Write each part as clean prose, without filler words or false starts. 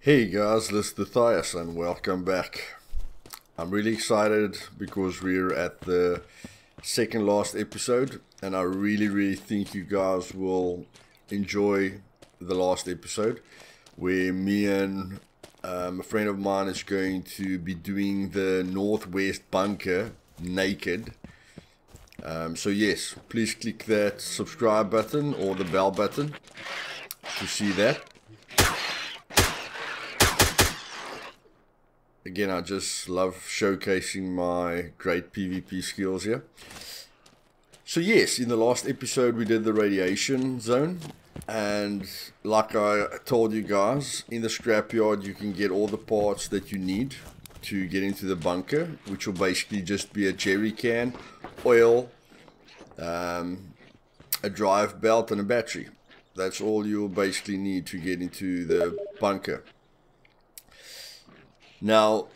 Hey guys, this is Luthais and welcome back. I'm really excited because we're at the second last episode and I really think you guys will enjoy the last episode where me and a friend of mine is going to be doing the northwest bunker naked. So yes, please click that subscribe button or the bell button to see that. Again, I just love showcasing my great PvP skills here. So yes, in the last episode we did the radiation zone, and like I told you guys, in the scrapyard you can get all the parts that you need to get into the bunker, which will basically just be a jerry can, oil, a drive belt and a battery. That's all you'll basically need to get into the bunker. Now,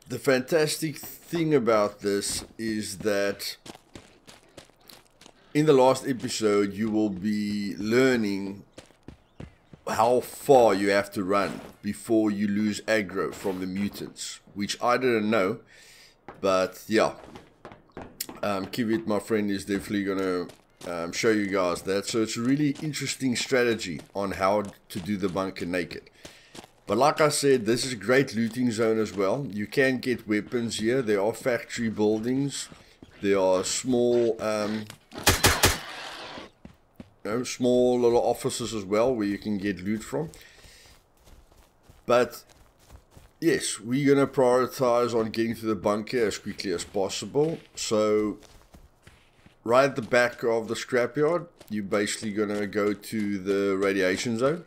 the fantastic thing about this is that in the last episode you will be learning how far you have to run before you lose aggro from the mutants, which I didn't know, but yeah, Kivit, my friend, is definitely going to show you guys that. So it's a really interesting strategy on how to do the bunker naked. But like I said, this is a great looting zone as well. You can get weapons here. There are factory buildings. There are small, small little offices as well where you can get loot from. But yes, we're going to prioritize on getting to the bunker as quickly as possible. So right at the back of the scrapyard, you're basically going to go to the radiation zone.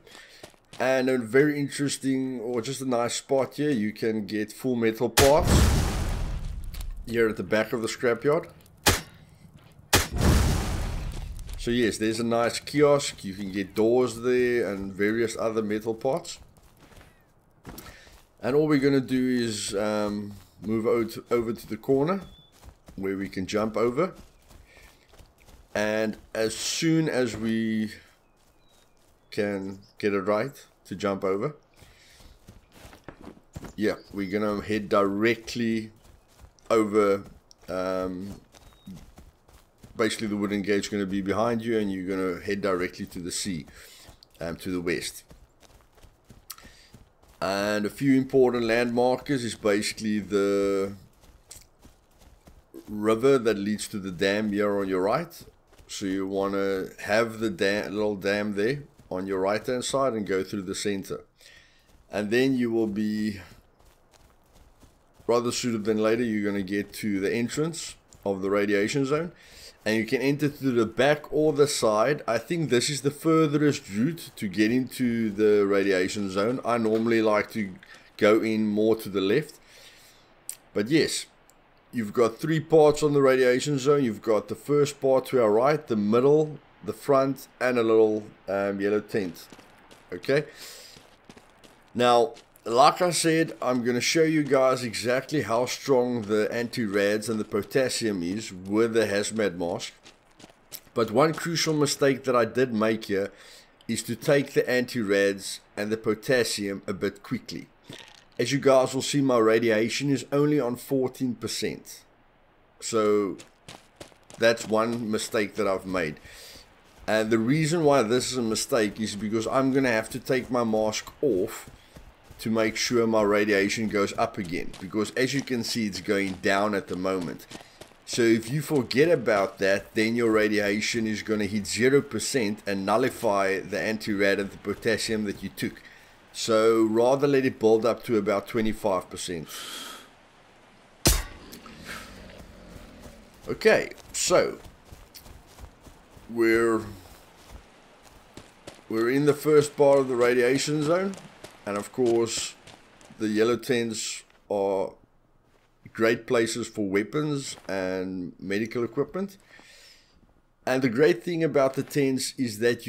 And a very interesting, or just a nice spot here, you can get full metal parts here at the back of the scrapyard. So yes, there's a nice kiosk, you can get doors there and various other metal parts. And all we're going to do is move over to the corner where we can jump over. And as soon as we can get it right to jump over, yeah, we're gonna head directly over. Basically the wooden gate's going to be behind you and you're going to head directly to the sea, to the west. And a few important landmarkers is basically the river that leads to the dam here on your right. So you want to have the little dam there on your right hand side and go through the center, and then you will be rather sooner than later you're going to get to the entrance of the radiation zone, and you can enter through the back or the side. I think this is the furthest route to get into the radiation zone. I normally like to go in more to the left, but yes, you've got three parts on the radiation zone. You've got the first part to our right, the middle, the front, and a little yellow tent. Okay, now like I said, I'm going to show you guys exactly how strong the anti-rads and the potassium is with the hazmat mask. But one crucial mistake that I did make here is to take the anti-rads and the potassium a bit quickly. As you guys will see, my radiation is only on 14%. So that's one mistake that I've made. And the reason why this is a mistake is because I'm going to have to take my mask off to make sure my radiation goes up again. Because as you can see, it's going down at the moment. So if you forget about that, then your radiation is going to hit 0% and nullify the anti-rad and the potassium that you took. So rather let it build up to about 25%. Okay, so we're in the first part of the radiation zone, and of course the yellow tents are great places for weapons and medical equipment. And the great thing about the tents is that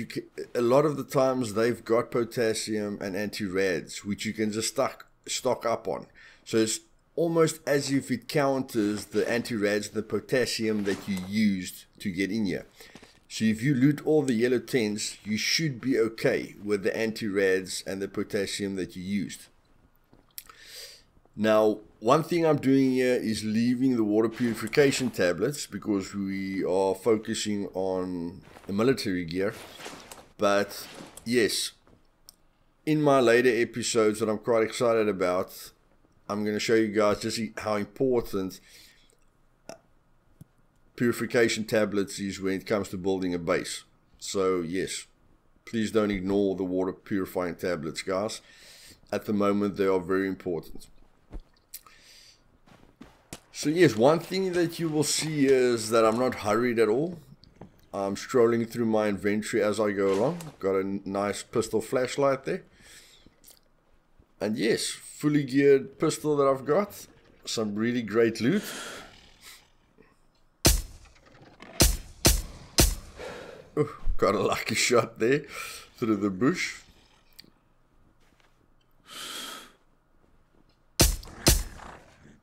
a lot of the times they've got potassium and anti-rads which you can just stock up on. So it's almost as if it counters the anti-rads, the potassium that you used to get in here. So if you loot all the yellow 10s, you should be okay with the anti-rads and the potassium that you used. Now, one thing I'm doing here is leaving the water purification tablets because we are focusing on the military gear. But yes, in my later episodes that I'm quite excited about, I'm going to show you guys just how important purification tablets is when it comes to building a base. So yes, please don't ignore the water purifying tablets, guys. At the moment, they are very important. So yes, one thing that you will see is that I'm not hurried at all. I'm strolling through my inventory as I go along. Got a nice pistol flashlight there. And yes, fully geared pistol that I've got. Some really great loot. Oh, got a lucky shot there through the bush.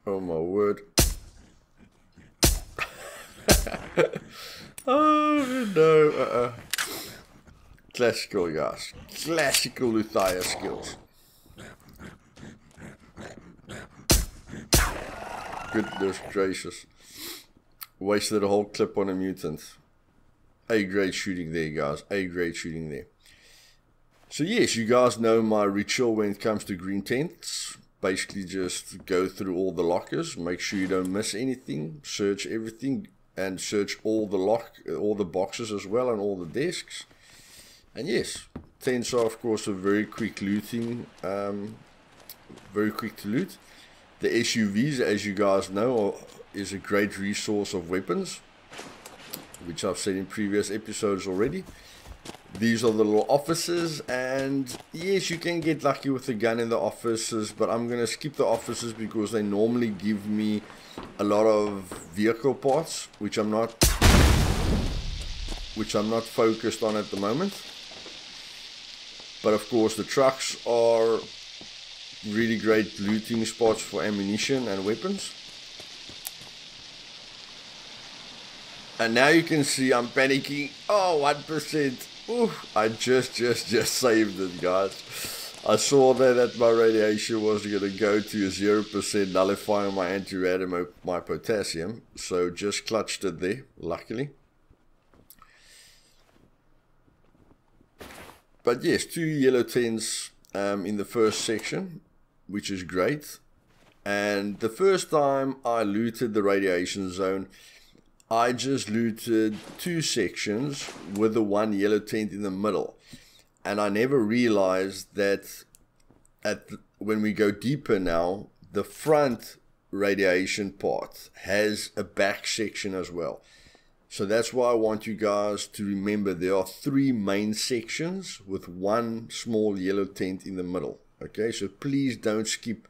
Oh my word. Oh no. Classical, guys. Classical Luthais skills. Goodness gracious. Wasted a whole clip on a mutant. A-grade shooting there, guys. A-grade shooting there. So yes, you guys know my ritual when it comes to green tents. Basically just go through all the lockers, make sure you don't miss anything, search everything, and search all the boxes as well, and all the desks. And yes, tents are of course a very quick looting, very quick to loot. The SUVs, as you guys know, is a great resource of weapons, which I've said in previous episodes already. These are the little offices, and yes, you can get lucky with the gun in the offices, but I'm going to skip the offices because they normally give me a lot of vehicle parts, which I'm not focused on at the moment. But of course the trucks are really great looting spots for ammunition and weapons. And now you can see I'm panicking. Oh, 1%. Ooh, I just saved it, guys. I saw that my radiation was going to go to 0%, nullifying my anti-rad and my potassium. So just clutched it there, luckily. But yes, 2 yellow 10s in the first section, which is great. And the first time I looted the radiation zone, I just looted 2 sections with the 1 yellow tent in the middle. And I never realized that when we go deeper now, the front radiation part has a back section as well. So that's why I want you guys to remember there are 3 main sections with 1 small yellow tent in the middle. Okay, so please don't skip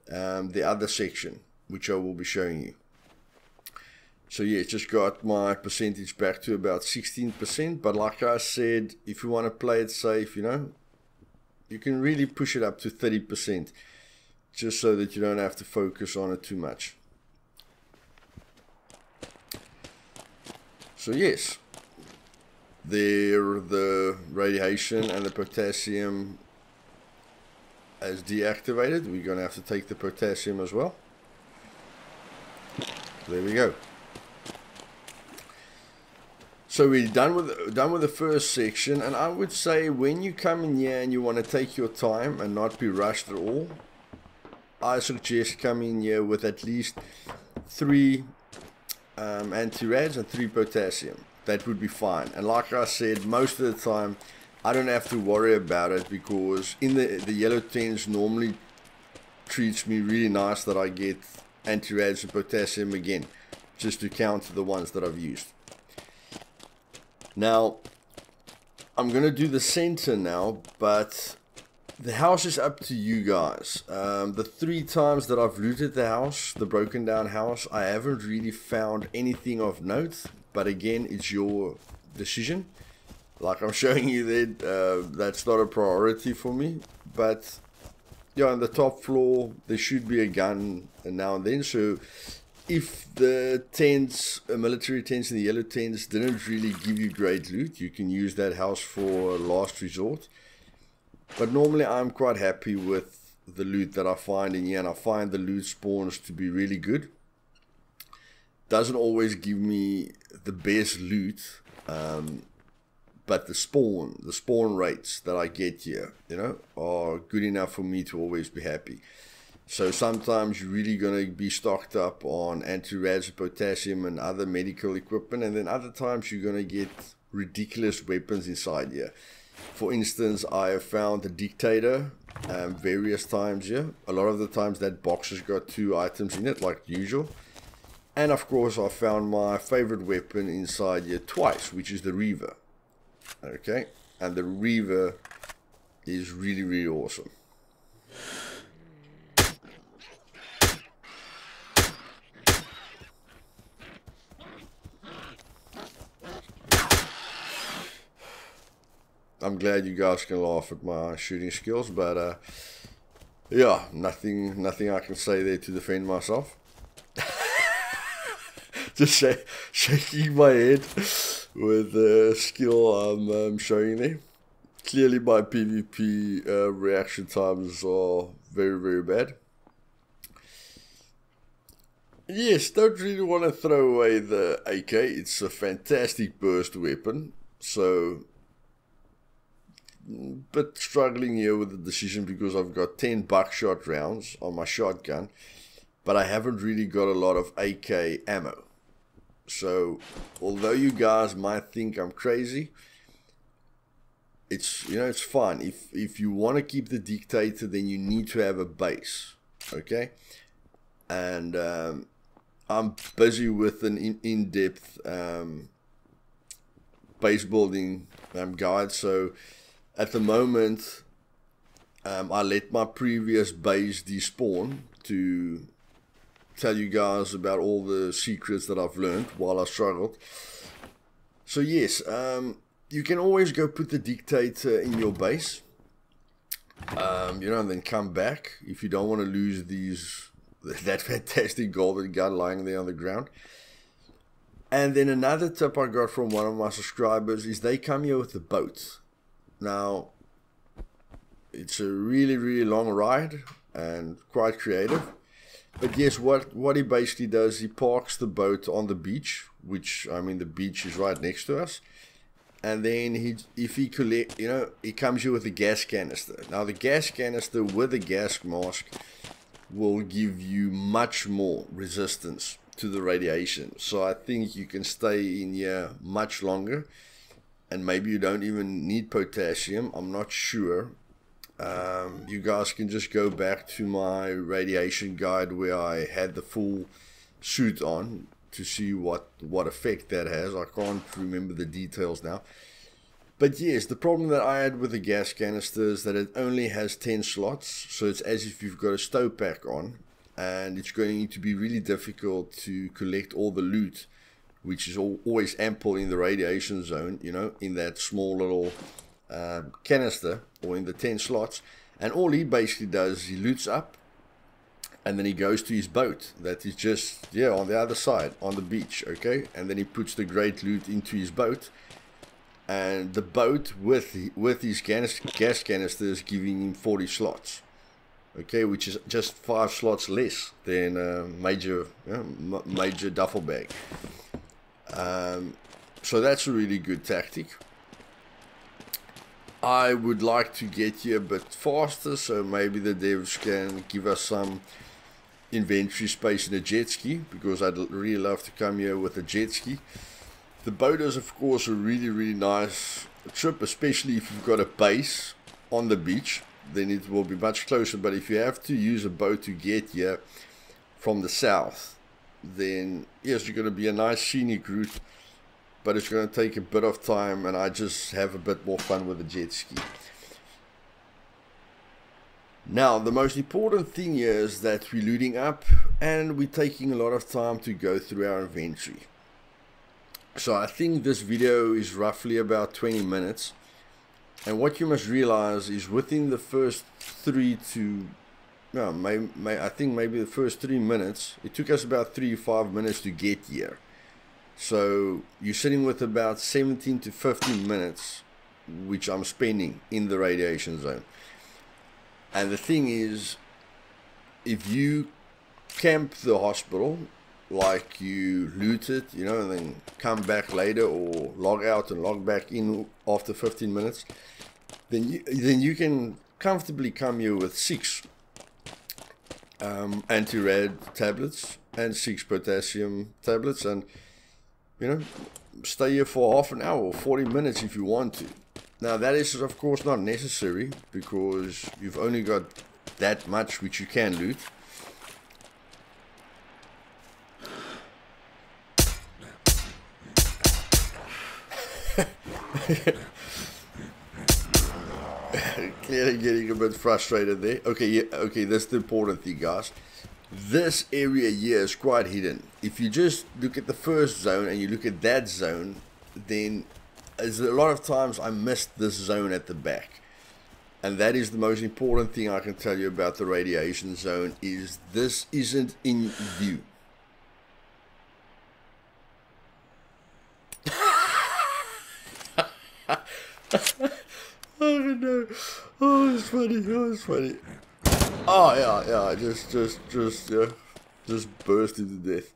the other section, which I will be showing you. So yeah, it just got my percentage back to about 16%. But like I said, if you want to play it safe, you know, you can really push it up to 30%. Just so that you don't have to focus on it too much. So yes, there the radiation and the potassium is deactivated. We're going to have to take the potassium as well. There we go. So we're done with the first section, and I would say when you come in here and you want to take your time and not be rushed at all, I suggest coming here with at least 3 anti-rads and 3 potassium. That would be fine. And like I said, most of the time I don't have to worry about it because in the yellow 10s normally treats me really nice that I get anti-rads and potassium again, just to counter the ones that I've used. Now, I'm going to do the center now, but the house is up to you guys. The 3 times that I've looted the house, the broken down house, I haven't really found anything of note. But again, it's your decision. Like I'm showing you there, that's not a priority for me. But yeah, on the top floor, there should be a gun now and then. So if the tents, military tents and the yellow tents didn't really give you great loot, you can use that house for last resort. But normally I'm quite happy with the loot that I find in here, and I find the loot spawns to be really good. Doesn't always give me the best loot, but the spawn rates that I get here, you know, are good enough for me to always be happy. So sometimes you're really going to be stocked up on anti-rads, potassium and other medical equipment, and then other times you're going to get ridiculous weapons inside here. For instance, I have found the dictator various times here. A lot of the times that box has got 2 items in it, like usual. And of course I found my favorite weapon inside here twice, which is the Reaver. Okay, and the Reaver is really, really awesome. I'm glad you guys can laugh at my shooting skills, but yeah, nothing I can say there to defend myself. Just shaking my head with the skill I'm showing there. Clearly my PvP reaction times are very, very bad. Yes, don't really want to throw away the AK. It's a fantastic burst weapon, so but struggling here with the decision because I've got 10 buckshot rounds on my shotgun, but I haven't really got a lot of AK ammo. So although you guys might think I'm crazy, it's, you know, it's fine. If you want to keep the dictator, then you need to have a base, okay? And I'm busy with an in-depth base building guide, so at the moment, I let my previous base despawn to tell you guys about all the secrets that I've learned while I struggled. So yes, you can always go put the dictator in your base, you know, and then come back if you don't want to lose that fantastic golden gun lying there on the ground. And then another tip I got from one of my subscribers is they come here with the boat. Now, it's a really, really long ride and quite creative. But yes, what he basically does, he parks the boat on the beach, which, I mean, the beach is right next to us. And then he comes here with a gas canister. Now, the gas canister with a gas mask will give you much more resistance to the radiation. So I think you can stay in here much longer. And maybe you don't even need potassium, I'm not sure. You guys can just go back to my radiation guide where I had the full suit on to see what effect that has. I can't remember the details now. But yes, the problem that I had with the gas canister is that it only has 10 slots. So it's as if you've got a stovepack on. And it's going to be really difficult to collect all the loot, which is always ample in the radiation zone, you know, in that small little canister or in the 10 slots. And all he basically does is he loots up and then he goes to his boat that is just, yeah, on the other side, on the beach, okay? And then he puts the great loot into his boat. And the boat with his gas canister is giving him 40 slots. Okay, which is just 5 slots less than a major duffel bag. So that's a really good tactic. I would like to get here a bit faster, so maybe the devs can give us some inventory space in a jet ski, because I'd really love to come here with a jet ski. The boat is of course a really, really nice trip, especially if you've got a base on the beach, then it will be much closer. But if you have to use a boat to get here from the south, then yes, you're going to be a nice scenic route, but it's going to take a bit of time, and I just have a bit more fun with the jet ski. Now, the most important thing here is that we're looting up and we're taking a lot of time to go through our inventory. So I think this video is roughly about 20 minutes. And what you must realize is within the first 3 to yeah, I think maybe the first 3 minutes, it took us about 3 to 5 minutes to get here. So you're sitting with about 17 to 15 minutes, which I'm spending in the radiation zone. And the thing is, if you camp the hospital, like you loot it, you know, and then come back later, or log out and log back in after 15 minutes, then you can comfortably come here with 6 anti-rad tablets and 6 potassium tablets, and you know, stay here for half an hour or 40 minutes if you want to. Now that is of course not necessary, because you've only got that much which you can loot. Clearly getting a bit frustrated there. Okay, yeah, okay, that's the important thing, guys. This area here is quite hidden. If you just look at the first zone and you look at that zone, then as a lot of times I missed this zone at the back. And that is the most important thing I can tell you about the radiation zone, is this isn't in view. Oh no! Oh, it's funny. Oh, it's funny. Oh yeah. Just burst into death.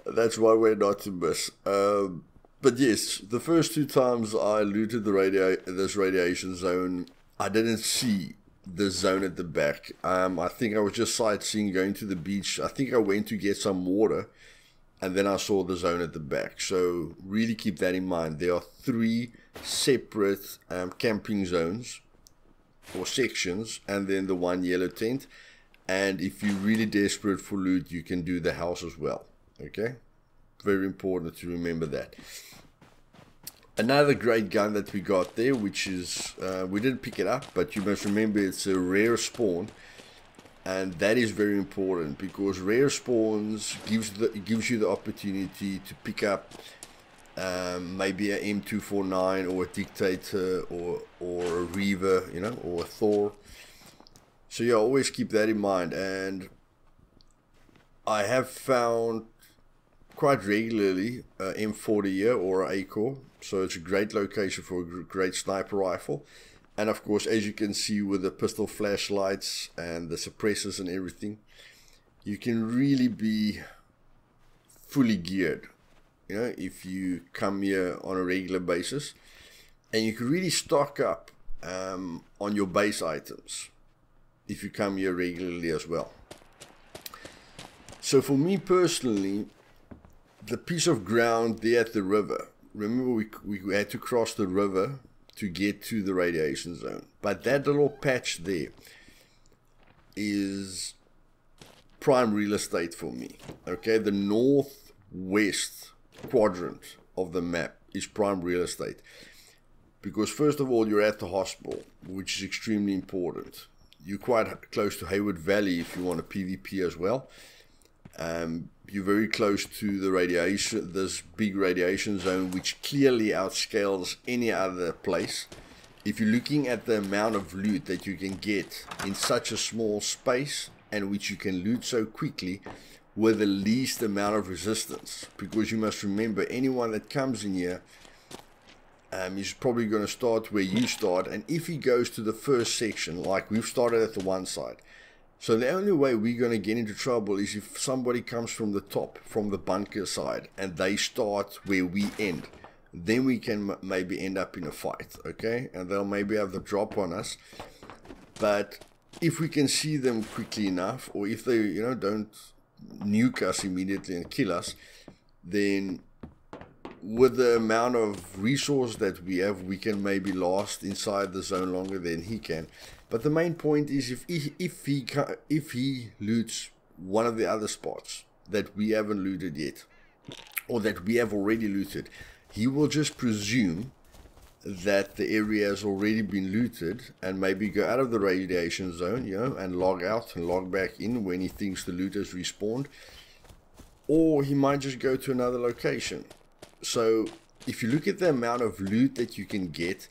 That's one way not to miss. But yes, the first 2 times I looted this radiation zone, I didn't see the zone at the back. I think I was just sightseeing, going to the beach. I think I went to get some water, and then I saw the zone at the back. So really keep that in mind. There are 3 separate camping zones or sections, and then the 1 yellow tent. And if you're really desperate for loot, you can do the house as well. Okay, very important to remember that. Another great gun that we got there, which is we didn't pick it up, but you must remember it's a rare spawn. And that is very important, because rare spawns gives you the opportunity to pick up maybe a M249 or a Dictator or a Reaver, you know, or a Thor. So yeah, always keep that in mind. And I have found quite regularly M40 here or an ACOR, so it's a great location for a great sniper rifle. And of course, as you can see with the pistol flashlights and the suppressors and everything, you can really be fully geared, you know, if you come here on a regular basis. And you can really stock up on your base items if you come here regularly as well. So for me personally, the piece of ground there at the river, remember we had to cross the river to get to the radiation zone, but that little patch there is prime real estate for me. Okay, the northwest quadrant of the map is prime real estate, because first of all, you're at the hospital, which is extremely important. You're quite close to Hayward Valley if you want a PvP as well. You're very close to the radiation, this big radiation zone, which clearly outscales any other place. If you're looking at the amount of loot that you can get in such a small space, and which you can loot so quickly with the least amount of resistance, because you must remember, anyone that comes in here is probably going to start where you start, and if he goes to the first section, like we've started at the one side. So the only way we're going to get into trouble is if somebody comes from the top, from the bunker side, and they start where we end. Then we can maybe end up in a fight, okay? And they'll maybe have the drop on us. But if we can see them quickly enough, or if they, you know, don't nuke us immediately and kill us, then with the amount of resource that we have, we can maybe last inside the zone longer than he can. But the main point is, if he loots one of the other spots that we haven't looted yet, or that we have already looted, he will just presume that the area has already been looted, and maybe go out of the radiation zone, you know, and log out and log back in when he thinks the loot has respawned, or he might just go to another location. So if you look at the amount of loot that you can get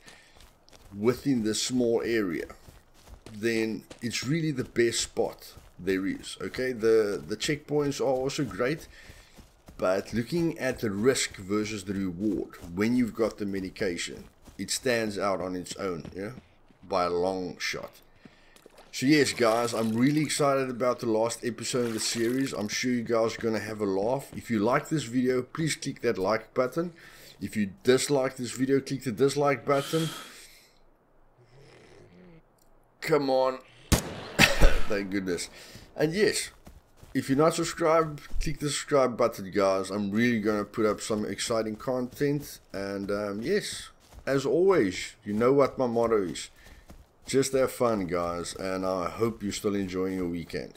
within this small area, then it's really the best spot there is. Okay, the checkpoints are also great, but looking at the risk versus the reward when you've got the medication, it stands out on its own, yeah, by a long shot. So yes, guys, I'm really excited about the last episode of the series. I'm sure you guys are going to have a laugh. If you like this video, please click that like button. If you dislike this video, click the dislike button. Come on. Thank goodness. And yes, if you're not subscribed, click the subscribe button, guys. I'm really going to put up some exciting content. And yes, as always, you know what my motto is. Just have fun, guys, and I hope you're still enjoying your weekend.